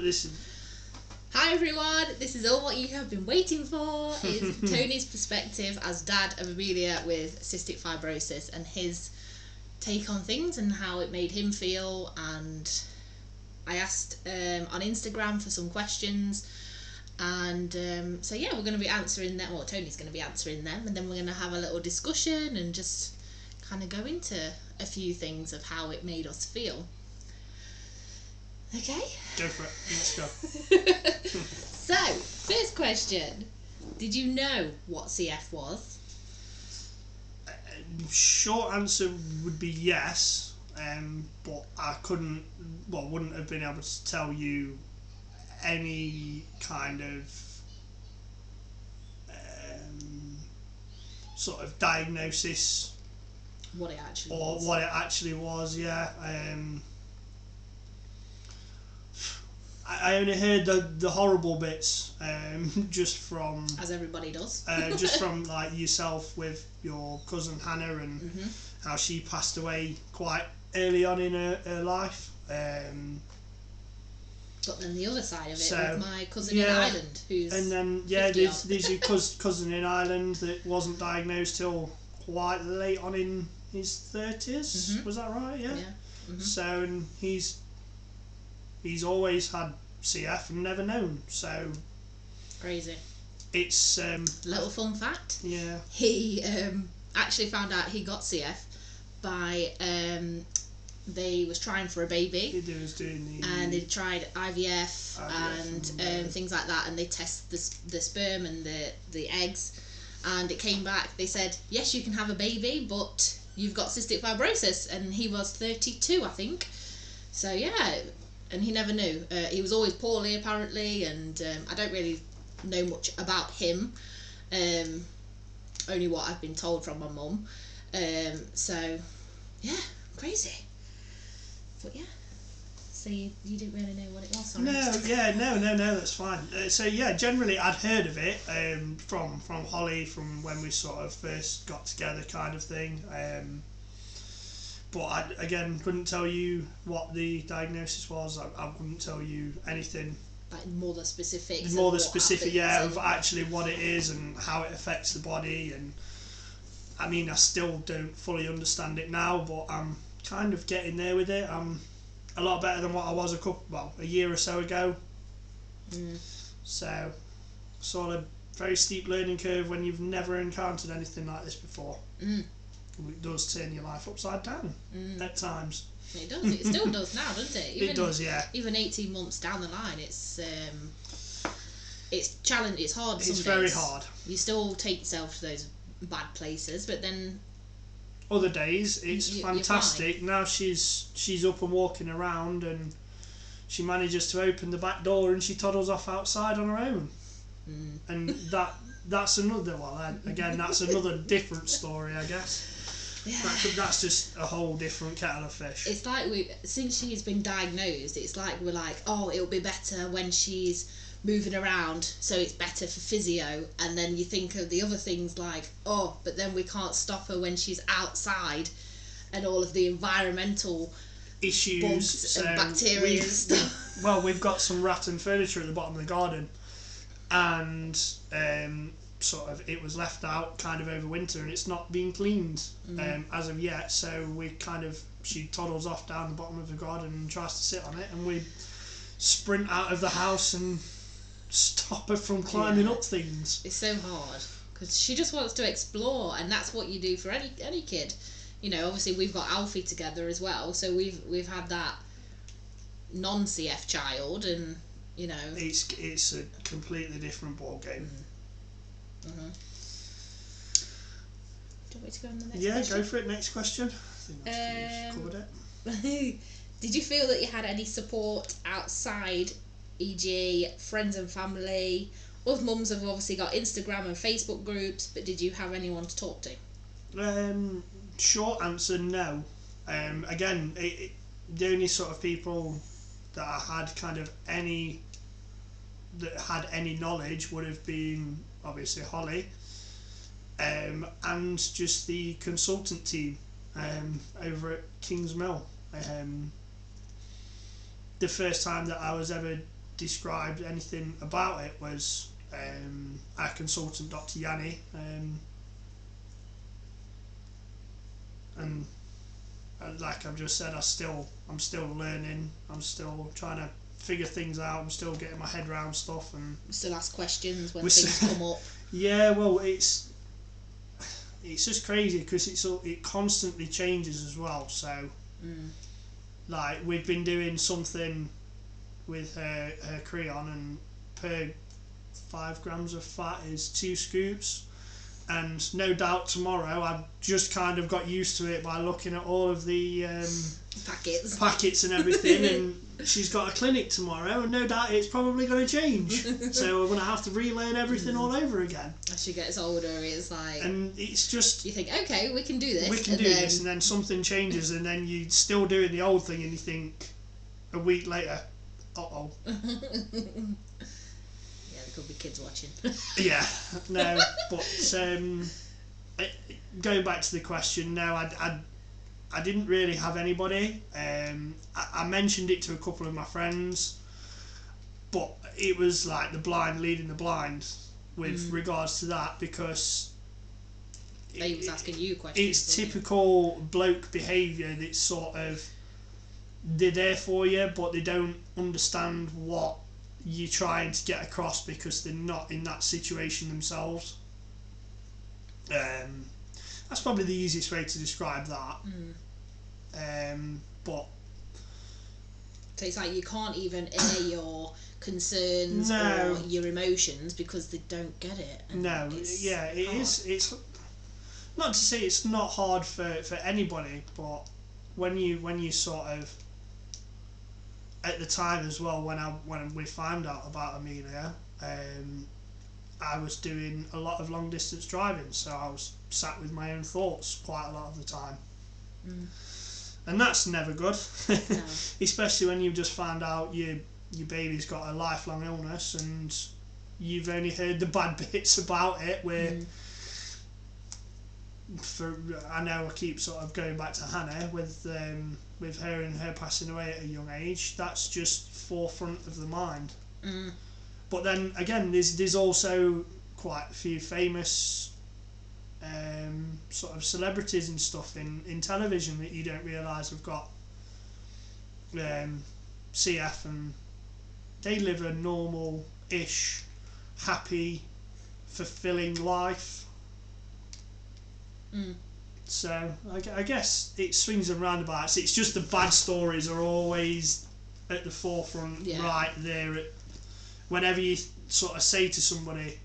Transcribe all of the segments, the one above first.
This Hi everyone, this is all what you have been waiting for. It's Tony's perspective as dad of Amelia with cystic fibrosis and his take on things and how it made him feel. And I asked on Instagram for some questions, and so yeah, we're going to be answering them. Well, Tony's going to be answering them, and then we're going to have a little discussion and just kind of go into a few things of how it made us feel. Okay? Go for it. Let's go. So, first question. Did you know what CF was? Short answer would be yes, but I wouldn't have been able to tell you any kind of sort of diagnosis What it actually or was. what it actually was. Yeah. I only heard the horrible bits, just from As everybody does. just from like yourself with your cousin Hannah and how she passed away quite early on in her life. But then the other side of it So, with my cousin in yeah, Ireland, who's and then 50 odd. there's your cousin in Ireland that wasn't diagnosed till quite late on in his 30s. Was that right? Yeah. So, and he's always had CF and never known. So Crazy. it's Little fun fact. yeah. He actually found out he got CF by they was trying for a baby. He was doing And they tried IVF IVF and things like that, and they tested the sperm and the eggs, and it came back. They said, yes, you can have a baby, but you've got cystic fibrosis. And he was 32, I think. So yeah, and he never knew. He was always poorly apparently, and I don't really know much about him. Only what I've been told from my mum. So yeah, crazy. But yeah, so you didn't really know what it was? Sorry. No, that's fine. So yeah, generally I'd heard of it from Holly, from when we sort of first got together, kind of thing. But I again couldn't tell you what the diagnosis was. I couldn't tell you anything. Like more the specifics. More the specific, yeah, of actually what it is and how it affects the body. And I mean, I still don't fully understand it now, but I'm kind of getting there with it. I'm a lot better than what I was a year or so ago. So, sort of very steep learning curve when you've never encountered anything like this before. It does turn your life upside down at times. It does. It still does now, doesn't it? Even, it does, yeah. Even 18 months down the line, it's challenging. It's hard. It's very hard. You still take yourself to those bad places, but then other days it's fantastic. Now she's up and walking around, and she manages to open the back door and she toddles off outside on her own. And that's another that's another different story, I guess. Yeah. That's just a whole different kettle of fish. It's like since she's been diagnosed, it's like we're like, oh, it'll be better when she's moving around, so it's better for physio. And then you think of the other things like, oh, but then we can't stop her when she's outside, and all of the environmental issues, bugs and bacteria and stuff. We've got some rotten furniture at the bottom of the garden, and sort of it was left out kind of over winter, and it's not been cleaned as of yet. So she toddles off down the bottom of the garden and tries to sit on it, and we sprint out of the house and stop her from climbing up things. It's so hard because she just wants to explore, and that's what you do for any kid. You know, obviously we've got Alfie together as well, so we've had that non-CF child, and you know it's a completely different ball game. Do you want me to go on the next question? Yeah, go for it. Next question. I think we've covered it. Did you feel that you had any support outside, e.g. friends and family? Us mums have obviously got Instagram and Facebook groups, but did you have anyone to talk to? Short answer, no. Again, the only sort of people that I had had any knowledge would have been obviously Holly, and just the consultant team over at Kings Mill. The first time that I was ever described anything about it was our consultant, Dr. Yanni, and like I've just said, I'm still learning. I'm still trying to figure things out. I'm still getting my head around stuff, and still ask questions when things come up. Yeah, well, it's just crazy because it constantly changes as well. So, like, we've been doing something with her Creon, and per 5 grams of fat is 2 scoops. And no doubt tomorrow I've just kind of got used to it by looking at all of the packets and everything. And she's got a clinic tomorrow, and no doubt it's probably going to change. So we're going to have to relearn everything all over again. As she gets older, it's like, and it's just, you think, okay, we can do this. We can do this, and then something changes, and then you're still doing the old thing, and you think a week later, uh-oh. Could be kids watching. Yeah, no, but going back to the question, no, I didn't really have anybody. I mentioned it to a couple of my friends, but it was like the blind leading the blind with regards to that, because they was asking you questions. It's typical bloke behaviour. That's sort of, they're there for you, but they don't understand what you're trying to get across because they're not in that situation themselves. That's probably the easiest way to describe that. But so it's like you can't even air your concerns or your emotions because they don't get it. No, yeah, it hard. It's not to say it's not hard for anybody, but when you sort of, at the time as well, when we found out about Amelia, I was doing a lot of long distance driving, so I was sat with my own thoughts quite a lot of the time, and that's never good. No. Especially when you've just found out your baby's got a lifelong illness and you've only heard the bad bits about it. Where I know I keep sort of going back to Hannah with her and her passing away at a young age. That's just forefront of the mind. But then again, there's also quite a few famous sort of celebrities and stuff in television that you don't realise have got CF, and they live a normal-ish, happy, fulfilling life. So I guess it swings and roundabouts. It's just the bad stories are always at the forefront, right there. Whenever you sort of say to somebody,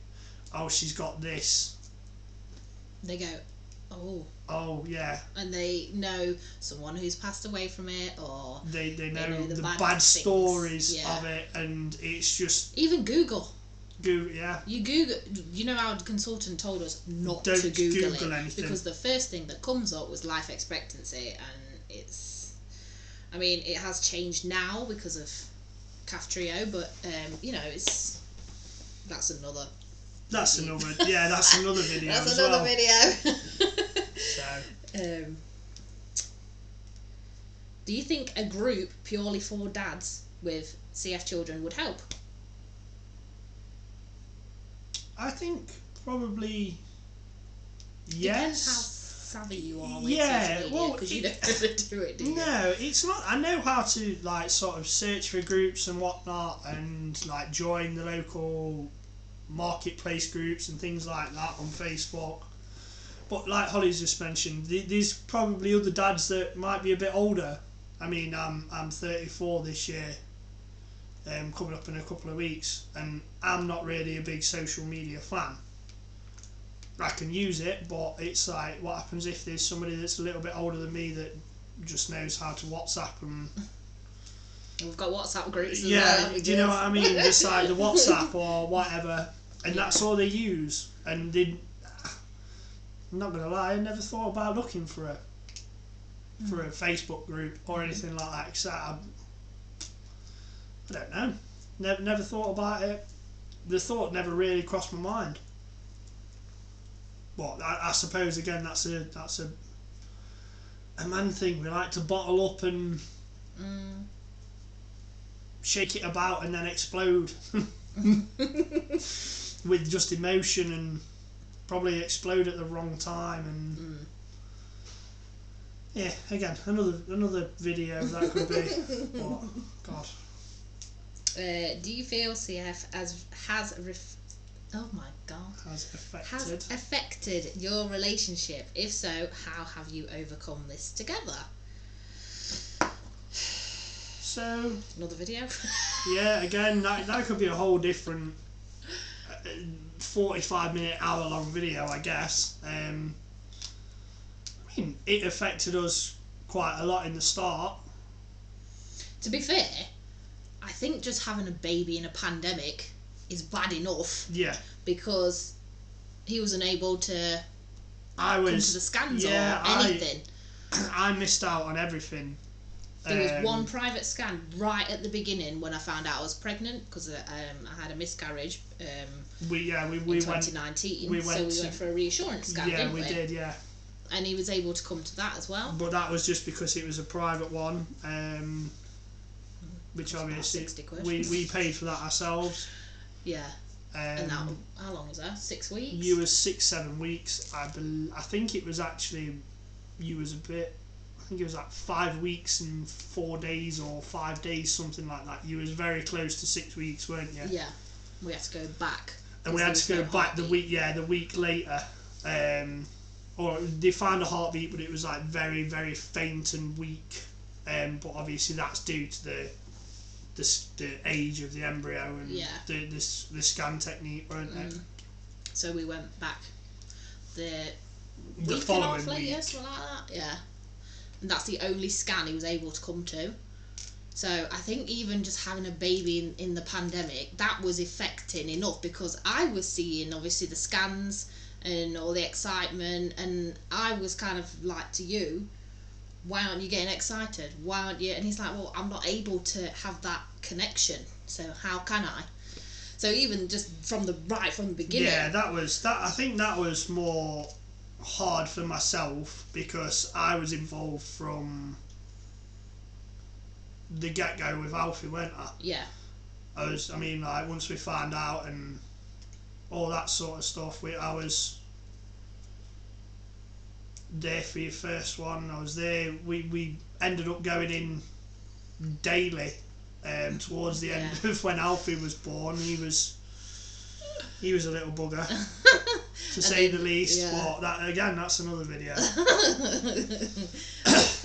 "Oh, she's got this," they go, "Oh, yeah," and they know someone who's passed away from it, or they know the bad stories of it, and it's just even Google. Yeah. You Google. You know, our consultant told us not to Google it anything, because the first thing that comes up was life expectancy, and it's. I mean, it has changed now because of Kaftrio, but you know, that's another. That's another. Yeah, that's another video. That's another video. So. Do you think a group purely for dads with CF children would help? I think probably yes. Depends how savvy you are with social media, because you don't really do it, do you? No, it's not. I know how to like sort of search for groups and whatnot, and like join the local marketplace groups and things like that on Facebook. But like Holly's just mentioned, there's probably other dads that might be a bit older. I mean, I'm 34 this year. Coming up in a couple of weeks, and I'm not really a big social media fan. I can use it, but it's like, what happens if there's somebody that's a little bit older than me that just knows how to WhatsApp and we've got WhatsApp groups as well. Yeah, do you know what I mean? Just like the WhatsApp or whatever, and that's all they use. And I'm not gonna lie, I never thought about looking for a Facebook group or anything like that, except I don't know. Never thought about it. The thought never really crossed my mind. But I suppose again that's a man thing. We like to bottle up and shake it about and then explode with just emotion, and probably explode at the wrong time. And yeah, again, another video that could be. Oh God. Do you feel CF has affected your relationship? If so, how have you overcome this together? So another video. Yeah, again, that could be a whole different 45-minute, hour-long video, I guess. I mean, it affected us quite a lot in the start. To be fair, I think just having a baby in a pandemic is bad enough. Yeah. Because he was unable to come to the scans or anything. I missed out on everything. There was one private scan right at the beginning when I found out I was pregnant, because I had a miscarriage in 2019. We went for a reassurance scan, didn't we? Yeah, we did, yeah. And he was able to come to that as well. But that was just because it was a private one, which obviously we paid for that ourselves. Yeah. And that, how long was that? 6 weeks? You was 6-7 weeks. I think it was actually, you was a bit, I think it was like 5 weeks and 4 days or 5 days, something like that. You was very close to 6 weeks, weren't you? Yeah. We had to go back. And we had to go back the week later. Or they found a heartbeat, but it was like very, very faint and weak. But obviously that's due to the age of the embryo and the scan technique, weren't it? So we went back the following later, week. something like that. Yeah. And that's the only scan he was able to come to. So I think even just having a baby in the pandemic, that was affecting enough, because I was seeing obviously the scans and all the excitement, and I was kind of like to you, why aren't you getting excited? Why aren't you? And he's like, well, I'm not able to have that connection, so how can I? So even just from the beginning. Yeah, I think that was more hard for myself, because I was involved from the get-go with Alfie, weren't I? Yeah. I mean, like, once we found out and all that sort of stuff, I was there for your first one. I was there. We ended up going in daily towards the end of when Alfie was born. He was a little bugger, to say the least. Yeah. But that's another video.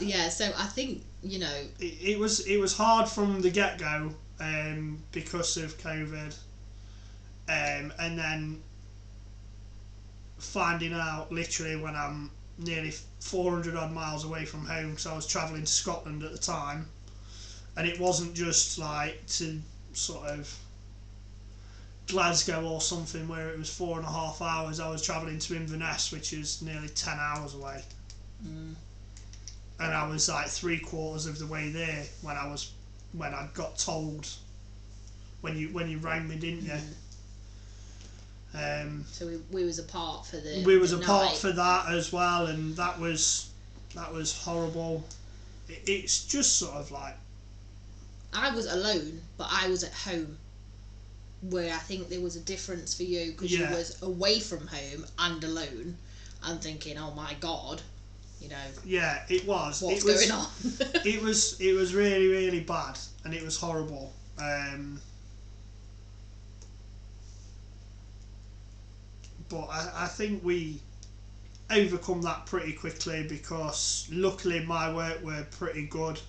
Yeah, so I think, you know, it was hard from the get-go because of COVID, and then finding out literally when I'm nearly 400 odd miles away from home, because I was travelling to Scotland at the time, and it wasn't just like to sort of Glasgow or something where it was 4.5 hours. I was travelling to Inverness, which is nearly 10 hours away. And I was like 3/4 of the way there when I got told, when you rang me, didn't you? So we was apart for the apart for that as well, and that was horrible. It's just sort of like, I was alone, but I was at home, where I think there was a difference for you, because you was away from home and alone, and thinking, oh my God, you know. Yeah, it was. What's going on? it was really, really bad, and it was horrible. But I think we overcome that pretty quickly, because luckily my work were pretty good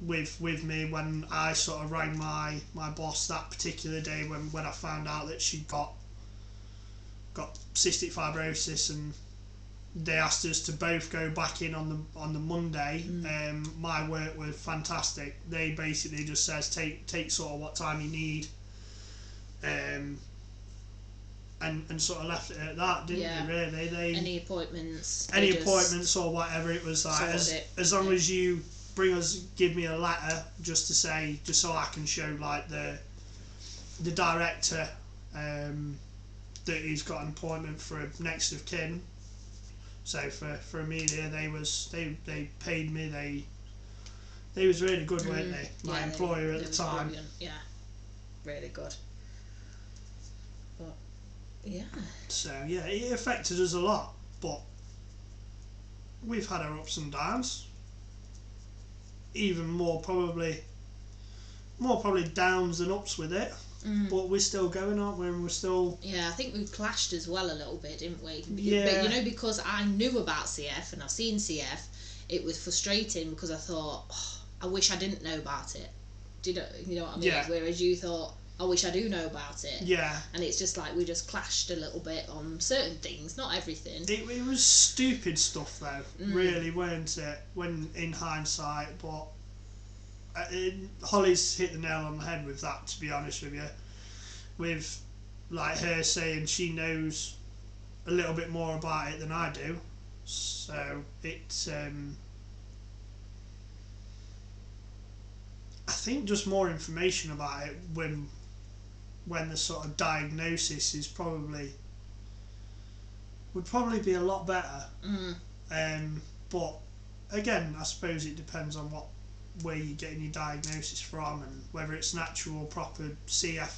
with me when I sort of rang my boss that particular day when I found out that she'd got cystic fibrosis, and they asked us to both go back in on the Monday. My work were fantastic. They basically just says take sort of what time you need, and sort of left it at that, didn't they, really? Any appointments or whatever, it was like, as long as you give me a letter just to say, just so I can show like the director that he's got an appointment for a next of kin. So for Amelia, they paid me, They was really good, weren't they? My Yeah, employer at they the was time. brilliant. Yeah, really good. But yeah. So yeah, it affected us a lot, but we've had our ups and downs. Even more probably downs than ups with it. But we're still going, aren't we? And we're still... Yeah, I think we clashed as well a little bit, didn't we? Yeah. But, because I knew about CF and I've seen CF, it was frustrating because I thought, I wish I didn't know about it. You know what I mean? Yeah. Whereas you thought, I wish I do know about it. Yeah. And it's just like we just clashed a little bit on certain things, not everything. It was stupid stuff, though, really, weren't it? When in hindsight, but... Holly's hit the nail on the head with that, to be honest with you. With like her saying she knows a little bit more about it than I do, so it's I think just more information about it when the sort of diagnosis is would probably be a lot better. But again, I suppose it depends on where you're getting your diagnosis from and whether it's an actual proper CF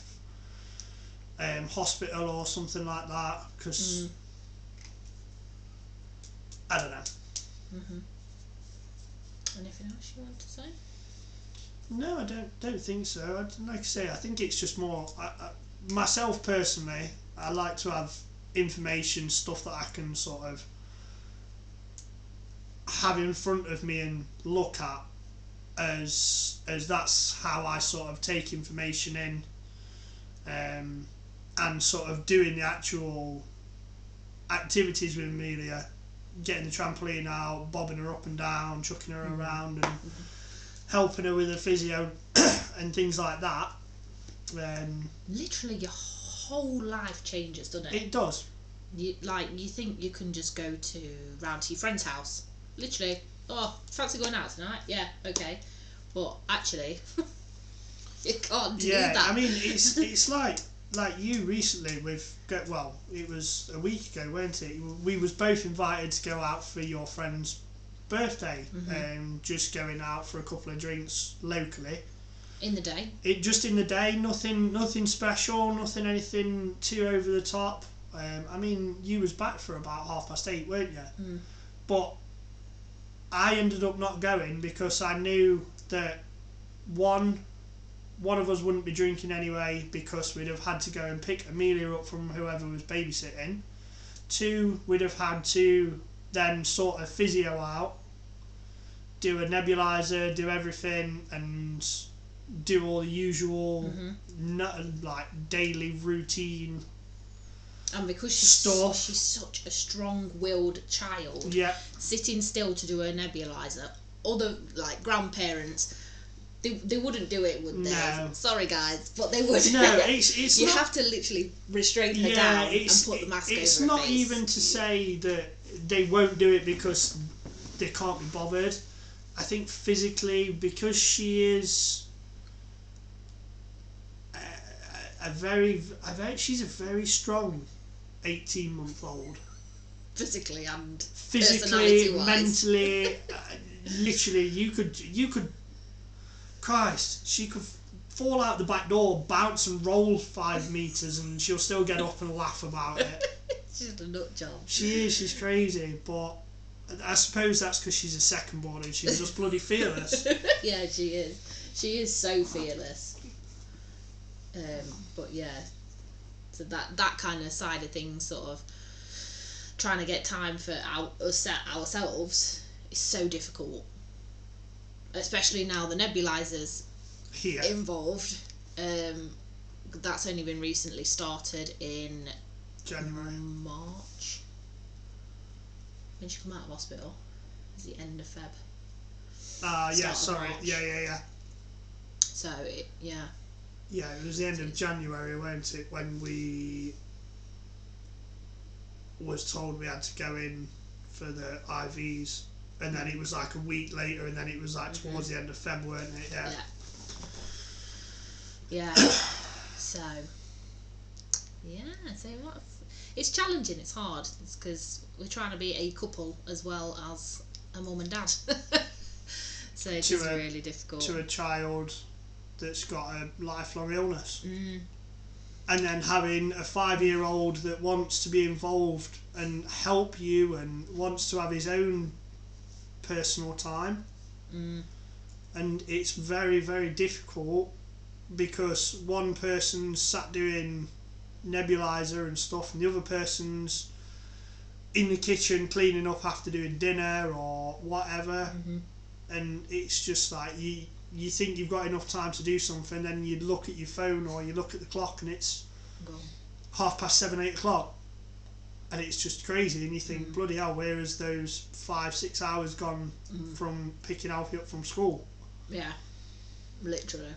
hospital or something like that, because I don't know. Anything else you want to say? No, I don't think so. Like I say, I think it's just more myself personally, I like to have information, stuff that I can sort of have in front of me and look at, as that's how I sort of take information in, and sort of doing the actual activities with Amelia, getting the trampoline out, bobbing her up and down, chucking her around, and helping her with her physio and things like that. Literally your whole life changes, doesn't it? It does. You think you can just go round to your friend's house, literally. Oh, fancy going out tonight? Yeah, okay. But actually, you can't do that. I mean, it's like you recently it was a week ago, weren't it? We was both invited to go out for your friend's birthday, just going out for a couple of drinks locally. In the day. In the day, nothing special, anything too over the top. I mean, you was back for about 8:30, weren't you? But I ended up not going because I knew that one of us wouldn't be drinking anyway, because we'd have had to go and pick Amelia up from whoever was babysitting. 2, we'd have had to then sort of physio out, do a nebulizer, do everything, and do all the usual like daily routine. And because she's such a strong-willed child, sitting still to do her nebulizer, other like grandparents, they wouldn't do it, would they? No. Sorry guys, but they wouldn't. No, it's you not, have to literally restrain her down and put the mask over her face. It's not even to say that they won't do it because they can't be bothered. I think physically, because she is she's a very strong 18-month-old. Physically and mentally, literally, you could. Christ, she could fall out the back door, bounce and roll 5 meters, and she'll still get up and laugh about it. She's a nut job. She is. She's crazy, but I suppose that's because she's a second born and she's just bloody fearless. Yeah, she is. She is so fearless. But yeah, so that kind of side of things, sort of trying to get time for ourselves, is so difficult. Especially now the nebulizers involved. That's only been recently started in January, March. When she come out of hospital, it's the end of Feb. Yeah, sorry. Yeah. So yeah, it was the end of January, weren't it, when we was told we had to go in for the IVs, and then it was like a week later, and then it was like towards the end of Feb, weren't it? Yeah. So what? It's challenging. It's hard. It's because we're trying to be a couple as well as a mum and dad. So it is really difficult. To a child that's got a lifelong illness. Mm. And then having a 5-year-old that wants to be involved and help you and wants to have his own personal time. Mm. And it's very, very difficult because one person's sat doing nebulizer and stuff and the other person's in the kitchen cleaning up after doing dinner or whatever. Mm-hmm. And it's just like you think you've got enough time to do something, then you look at your phone or you look at the clock and it's gone. 7:30, 8 o'clock, and it's just crazy. And you think, bloody hell, where is those 5-6 hours gone from picking Alfie up from school? Yeah, literally.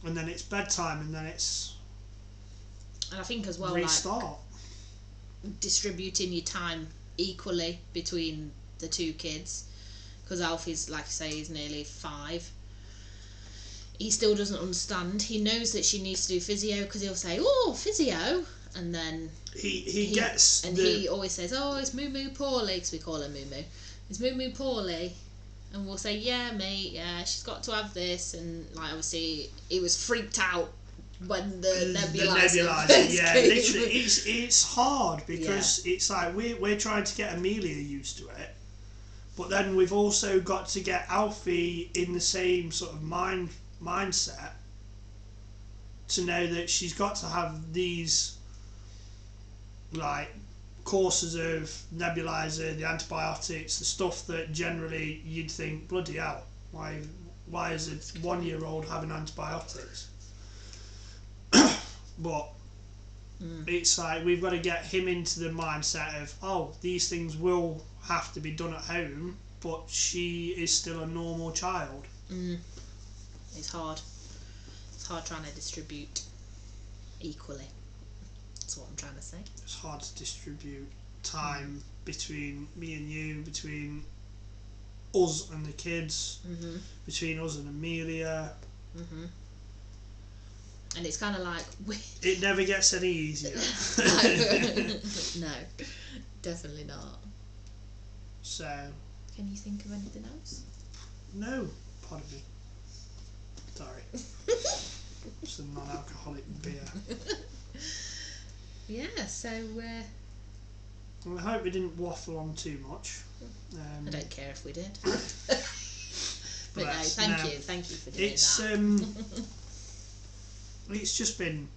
And then it's bedtime, and then it's and I think as well, restart. Like distributing your time equally between the two kids, because Alfie's, like I say, he's nearly 5. He still doesn't understand. He knows that she needs to do physio because he'll say, "Oh, physio," and then he gets and he always says, "Oh, it's Moo Moo poorly," because we call her Moo Moo. Is Moo Moo poorly? And we'll say, "Yeah, mate. Yeah, she's got to have this." And like obviously, he was freaked out when the nebulizer yeah, literally, it's hard because it's like we're trying to get Amelia used to it, but then we've also got to get Alfie in the same sort of mindset to know that she's got to have these like courses of nebulizer, the antibiotics, the stuff that generally you'd think, bloody hell, why is a 1-year-old having antibiotics? But it's like we've got to get him into the mindset of, oh, these things will have to be done at home, but she is still a normal child. It's hard. It's hard trying to distribute equally. That's what I'm trying to say. It's hard to distribute time between me and you, between us and the kids, between us and Amelia. And it's kind of like... It never gets any easier. No, definitely not. So... Can you think of anything else? No, pardon me. Sorry. It's a non-alcoholic beer. Yeah, so... Well, I hope we didn't waffle on too much. I don't care if we did. But no, thank you for doing that. It's just been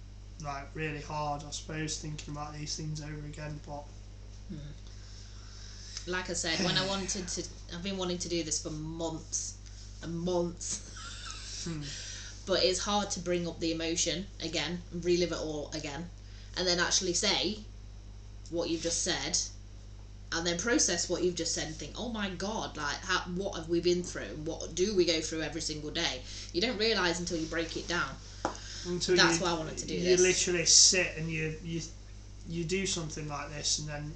like really hard, I suppose, thinking about these things over again. But like I said, when I've been wanting to do this for months and months. But it's hard to bring up the emotion again, relive it all again, and then actually say what you've just said, and then process what you've just said and think, oh my God, like what have we been through? What do we go through every single day? You don't realise until you break it down. That's why I wanted to do this. You literally sit and you do something like this, and then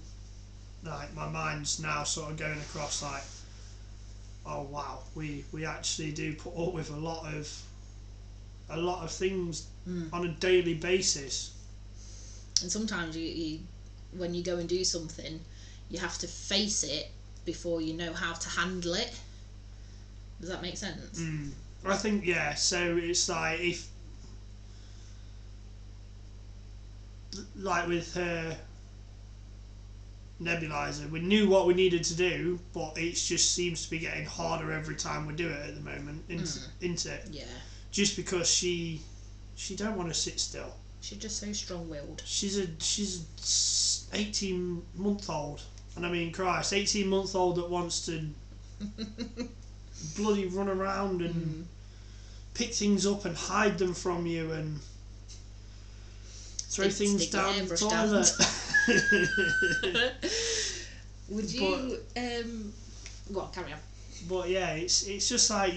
like my mind's now sort of going across like, oh wow, we actually do put up with a lot of things on a daily basis. And sometimes you when you go and do something, you have to face it before you know how to handle it. Does that make sense? I think, yeah. So it's like, if like with her nebulizer, we knew what we needed to do, but it just seems to be getting harder every time we do it at the moment, isn't it? Yeah. Just because she don't want to sit still. She's just so strong-willed. She's 18-month-old, and I mean, Christ, 18-month-old that wants to bloody run around and pick things up and hide them from you and throw things down the toilet. Would you go on, carry on. But yeah, it's just like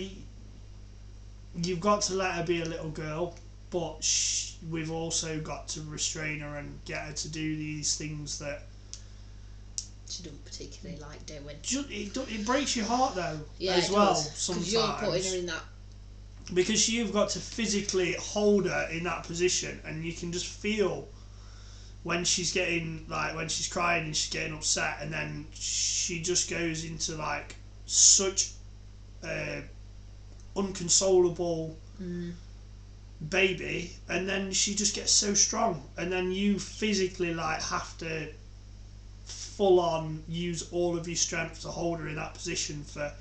you've got to let her be a little girl, but we've also got to restrain her and get her to do these things that she don't particularly like doing. It breaks your heart though, as well, sometimes. Because you're putting her in that. Because you've got to physically hold her in that position, and you can just feel when she's getting, like, when she's crying and she's getting upset, and then she just goes into like such unconsolable baby, and then she just gets so strong, and then you physically like have to full on use all of your strength to hold her in that position for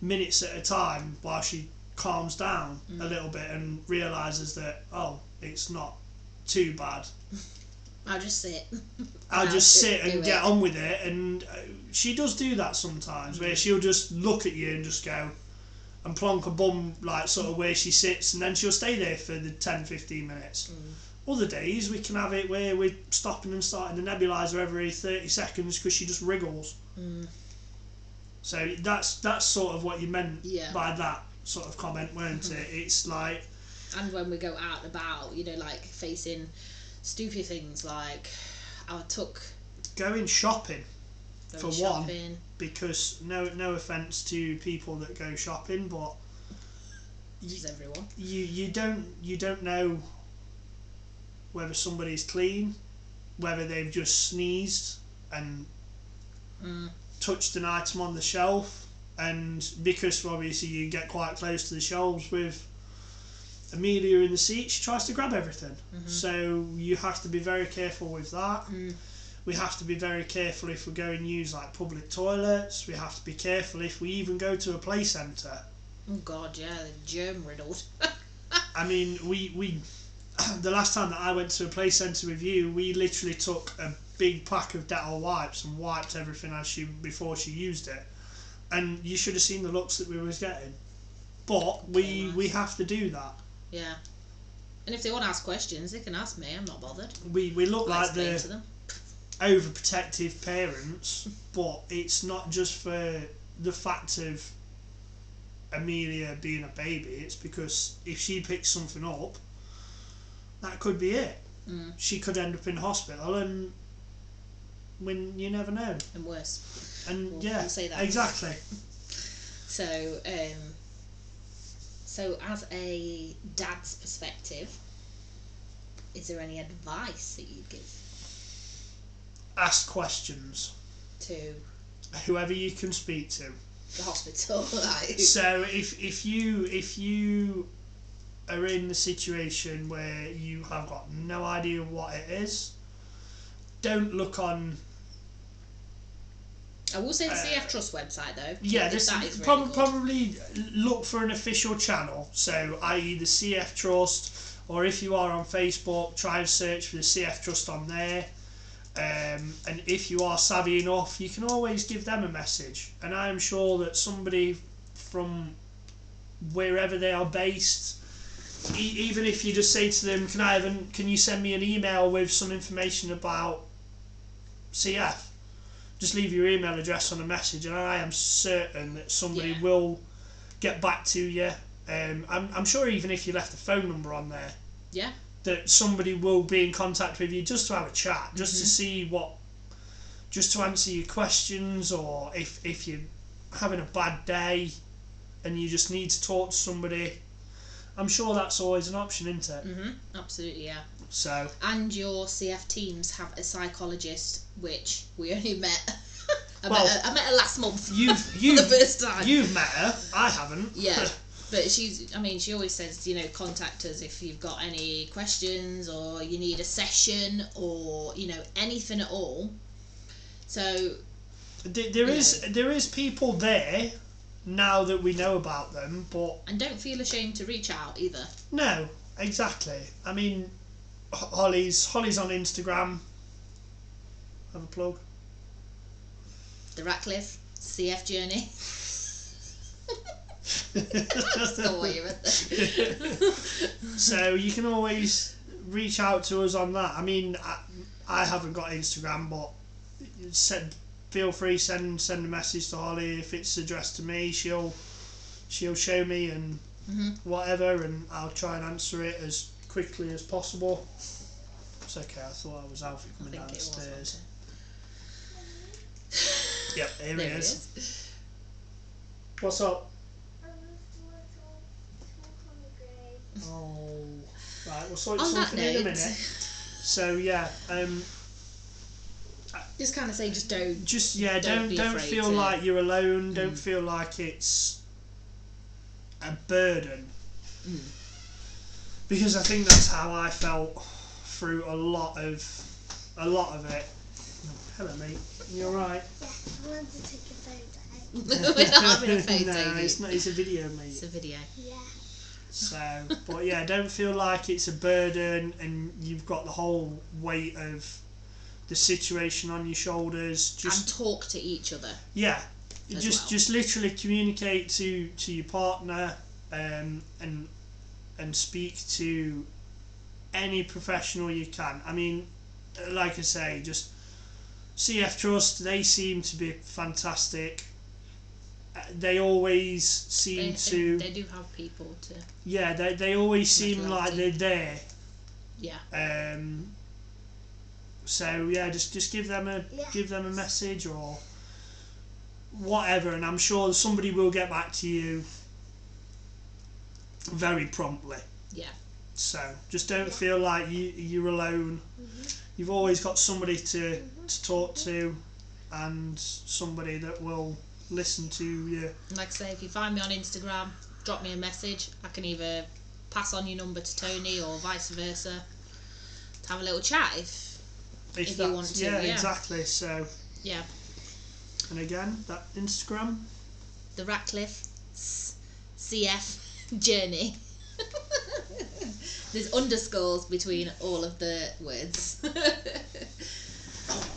minutes at a time while she calms down a little bit and realises that, oh, it's not too bad. I'll just sit. I'll just sit and get on with it. And she does do that sometimes, where she'll just look at you and just go and plonk her bum like sort of where she sits, and then she'll stay there for the 10-15 minutes. Other days we can have it where we're stopping and starting the nebulizer every 30 seconds because she just wriggles. So that's sort of what you meant by that sort of comment, weren't it? It's like... And when we go out and about, you know, like facing stupid things like going shopping, for one, because no offence to people that go shopping, but everyone. You don't know whether somebody's clean, whether they've just sneezed and touched an item on the shelf, and because obviously you get quite close to the shelves with Amelia in the seat, she tries to grab everything. So you have to be very careful with that. We have to be very careful if we go and use like public toilets. We have to be careful if we even go to a play centre. Oh God, yeah, they're germ riddled. I mean, we the last time that I went to a play centre with you, we literally took a big pack of Dettol wipes and wiped everything before she used it, and you should have seen the looks that we was getting. But we have to do that. Yeah, and if they want to ask questions, they can ask me. I'm not bothered. We look like the overprotective parents, but it's not just for the fact of Amelia being a baby. It's because if she picks something up, that could be it. She could end up in hospital, and when you never know. And worse. And we'll say that. Exactly. So as a dad's perspective, is there any advice that you'd give? Ask questions. To? Whoever you can speak to. The hospital, right? So if you are in the situation where you have got no idea what it is, don't look on... I will say the CF Trust website though. Yeah, that is really probably look for an official channel, so i.e. the CF Trust, or if you are on Facebook, try and search for the CF Trust on there. And if you are savvy enough, you can always give them a message, and I am sure that somebody from wherever they are based, even if you just say to them, can you send me an email with some information about CF? Just leave your email address on a message, and I am certain that somebody will get back to you. I'm sure even if you left a phone number on there, that somebody will be in contact with you just to have a chat, just to see just to answer your questions, or if you're having a bad day and you just need to talk to somebody. I'm sure that's always an option, isn't it? Absolutely, yeah. So. And your CF teams have a psychologist, which we only met. I met her last month. You've for the first time. You've met her. I haven't. Yeah. But she always says, contact us if you've got any questions or you need a session or, anything at all. So... There is people there now that we know about them, but... And don't feel ashamed to reach out either. No, exactly. I mean, Holly's on Instagram. Have a plug. The Ratcliffe CF Journey. That's not what you meant there. So you can always reach out to us on that. I mean, I haven't got Instagram, but feel free send a message to Holly. If it's addressed to me, she'll show me and whatever, and I'll try and answer it as quickly as possible. It's okay. I thought I was Alfie coming downstairs. Yep, here he is. What's up? Oh, right. We'll sort something in a minute. So yeah, just kind of say, just don't. Just don't feel like you're alone. Don't feel like it's a burden, because I think that's how I felt through a lot of it. Oh, hello, mate. You all right? Yeah, I wanted to take a photo. We're not having a photo. No, it's not. It's a video, mate. It's a video. Yeah. So, but yeah, don't feel like it's a burden and you've got the whole weight of the situation on your shoulders. Just and talk to each other. Yeah, as just well. just literally communicate to your partner, and speak to any professional you can. I mean, like I say, just CF Trust. They seem to be fantastic. They always seem to. They do have people to. Yeah, they always seem like they're there. Yeah. So yeah, just give them a message or whatever, and I'm sure somebody will get back to you very promptly. Yeah. So just don't feel like you're alone. You've always got somebody to talk to, and somebody that will listen to you. Like I say, if you find me on Instagram, drop me a message. I can either pass on your number to Tony or vice versa to have a little chat if you want to. Yeah, exactly. So yeah. And again, that Instagram, the Ratcliffe CF journey. There's underscores between all of the words.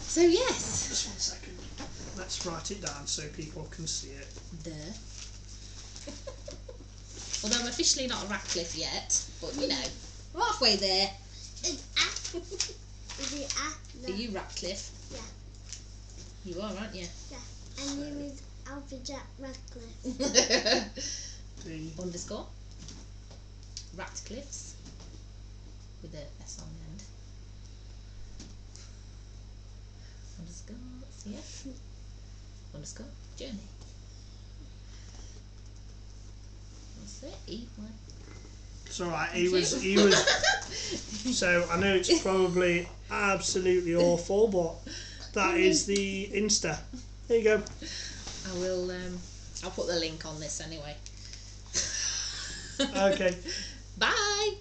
So yes. Just 1 second. Let's write it down so people can see it. Although I'm officially not a Ratcliffe yet, but you know, we're halfway there. Is it Are you Ratcliffe? Yeah. You are, aren't you? Yeah. And you is Alpha Jack Ratcliffe. Underscore. Ratcliffes. With a S on the end. Underscore CF. Underscore journey. That's it. It's alright, he was so I know it's probably absolutely awful, but that is the Insta. There you go. I will I'll put the link on this anyway. Okay. Bye.